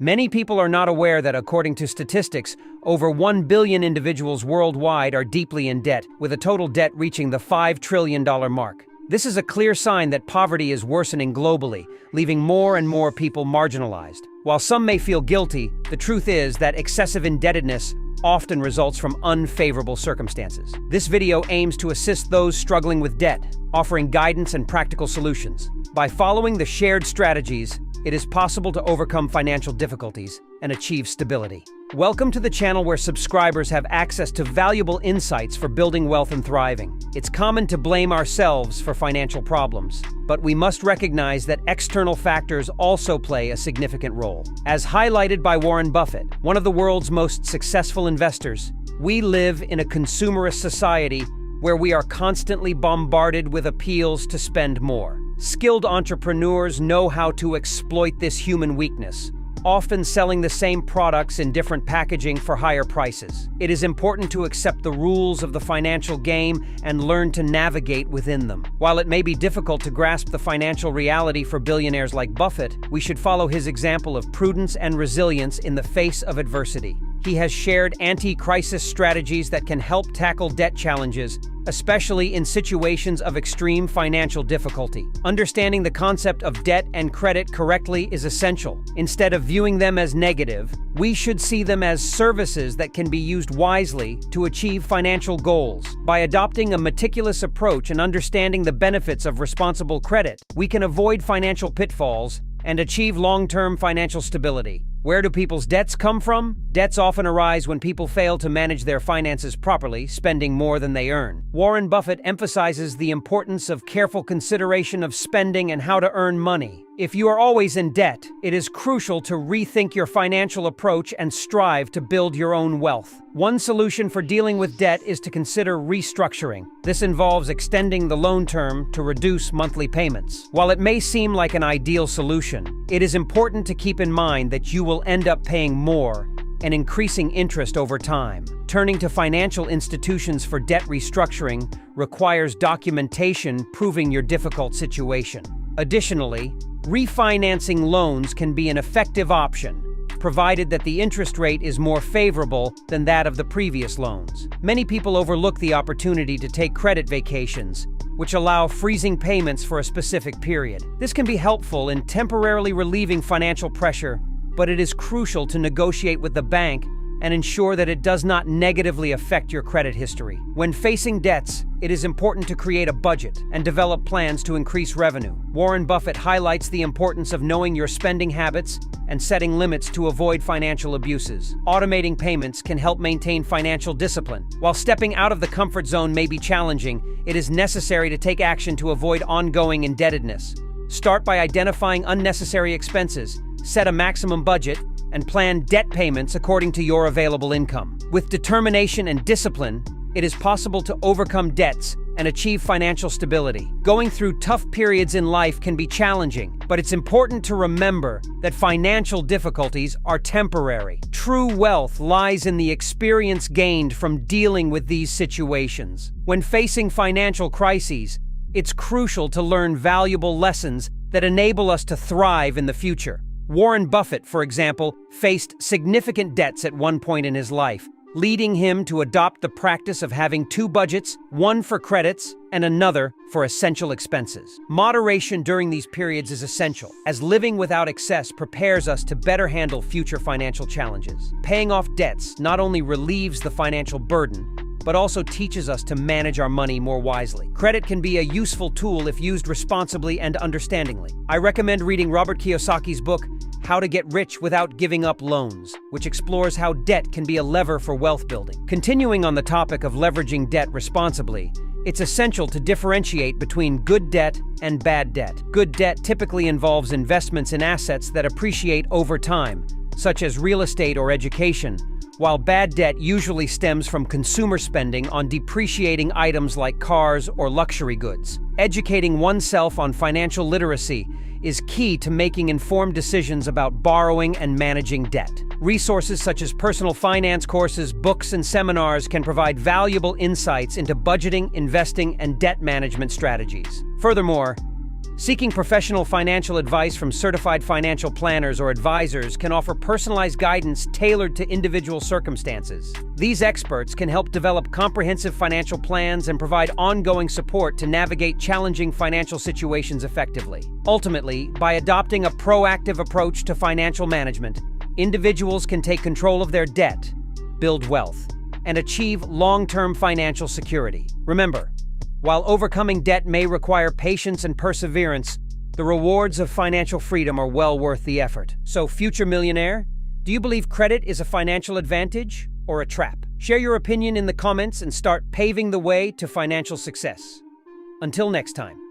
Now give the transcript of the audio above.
Many people are not aware that, according to statistics, over 1 billion individuals worldwide are deeply in debt, with a total debt reaching the $5 trillion mark. This is a clear sign that poverty is worsening globally, leaving more and more people marginalized. While some may feel guilty, the truth is that excessive indebtedness often results from unfavorable circumstances. This video aims to assist those struggling with debt, offering guidance and practical solutions. By following the shared strategies, it is possible to overcome financial difficulties and achieve stability. Welcome to the channel where subscribers have access to valuable insights for building wealth and thriving. It's common to blame ourselves for financial problems, but we must recognize that external factors also play a significant role. As highlighted by Warren Buffett, one of the world's most successful investors, we live in a consumerist society where we are constantly bombarded with appeals to spend more. Skilled entrepreneurs know how to exploit this human weakness, often selling the same products in different packaging for higher prices. It is important to accept the rules of the financial game and learn to navigate within them. While it may be difficult to grasp the financial reality for billionaires like Buffett, we should follow his example of prudence and resilience in the face of adversity. He has shared anti-crisis strategies that can help tackle debt challenges, especially in situations of extreme financial difficulty. Understanding the concept of debt and credit correctly is essential. Instead of viewing them as negative, we should see them as services that can be used wisely to achieve financial goals. By adopting a meticulous approach and understanding the benefits of responsible credit, we can avoid financial pitfalls and achieve long-term financial stability. Where do people's debts come from? Debts often arise when people fail to manage their finances properly, spending more than they earn. Warren Buffett emphasizes the importance of careful consideration of spending and how to earn money. If you are always in debt, it is crucial to rethink your financial approach and strive to build your own wealth. One solution for dealing with debt is to consider restructuring. This involves extending the loan term to reduce monthly payments. While it may seem like an ideal solution, it is important to keep in mind that you will end up paying more and increasing interest over time. Turning to financial institutions for debt restructuring requires documentation proving your difficult situation. Additionally, refinancing loans can be an effective option, provided that the interest rate is more favorable than that of the previous loans. Many people overlook the opportunity to take credit vacations, which allow freezing payments for a specific period. This can be helpful in temporarily relieving financial pressure, but it is crucial to negotiate with the bank and ensure that it does not negatively affect your credit history. When facing debts, it is important to create a budget and develop plans to increase revenue. Warren Buffett highlights the importance of knowing your spending habits and setting limits to avoid financial abuses. Automating payments can help maintain financial discipline. While stepping out of the comfort zone may be challenging, it is necessary to take action to avoid ongoing indebtedness. Start by identifying unnecessary expenses, set a maximum budget, and plan debt payments according to your available income. With determination and discipline, it is possible to overcome debts and achieve financial stability. Going through tough periods in life can be challenging, but it's important to remember that financial difficulties are temporary. True wealth lies in the experience gained from dealing with these situations. When facing financial crises, it's crucial to learn valuable lessons that enable us to thrive in the future. Warren Buffett, for example, faced significant debts at one point in his life, leading him to adopt the practice of having two budgets, one for credits and another for essential expenses. Moderation during these periods is essential, as living without excess prepares us to better handle future financial challenges. Paying off debts not only relieves the financial burden, but also teaches us to manage our money more wisely. Credit can be a useful tool if used responsibly and understandingly. I recommend reading Robert Kiyosaki's book, How to Get Rich Without Giving Up Loans, which explores how debt can be a lever for wealth building. Continuing on the topic of leveraging debt responsibly, it's essential to differentiate between good debt and bad debt. Good debt typically involves investments in assets that appreciate over time, such as real estate or education, while bad debt usually stems from consumer spending on depreciating items like cars or luxury goods. Educating oneself on financial literacy is key to making informed decisions about borrowing and managing debt. Resources such as personal finance courses, books, and seminars can provide valuable insights into budgeting, investing, and debt management strategies. Furthermore, Seeking professional financial advice from certified financial planners or advisors can offer personalized guidance tailored to individual circumstances. These experts can help develop comprehensive financial plans and provide ongoing support to navigate challenging financial situations effectively. Ultimately, by adopting a proactive approach to financial management, individuals can take control of their debt, build wealth, and achieve long-term financial security. Remember, while overcoming debt may require patience and perseverance, the rewards of financial freedom are well worth the effort. So, future millionaire, do you believe credit is a financial advantage or a trap? Share your opinion in the comments and start paving the way to financial success. Until next time.